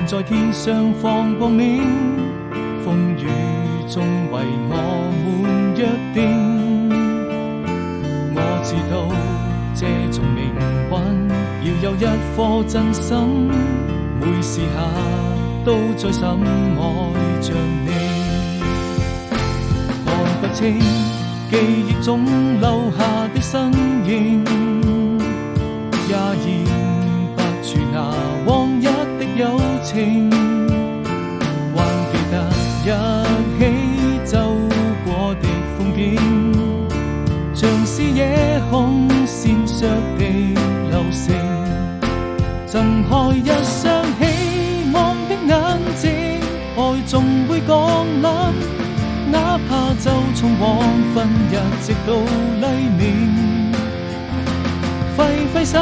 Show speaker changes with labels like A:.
A: 還在天上放光明，風雨中為我們約定。我知道這種命運要有一顆真心，每時刻都在深愛着你。看不清記憶中留下的身影，也驗不出那往日的友情，還記得一起走過的風景，像是夜空閃爍的流星，睜開一雙希望的眼睛，愛總會降臨，哪怕就從黃昏一直到黎明，揮揮手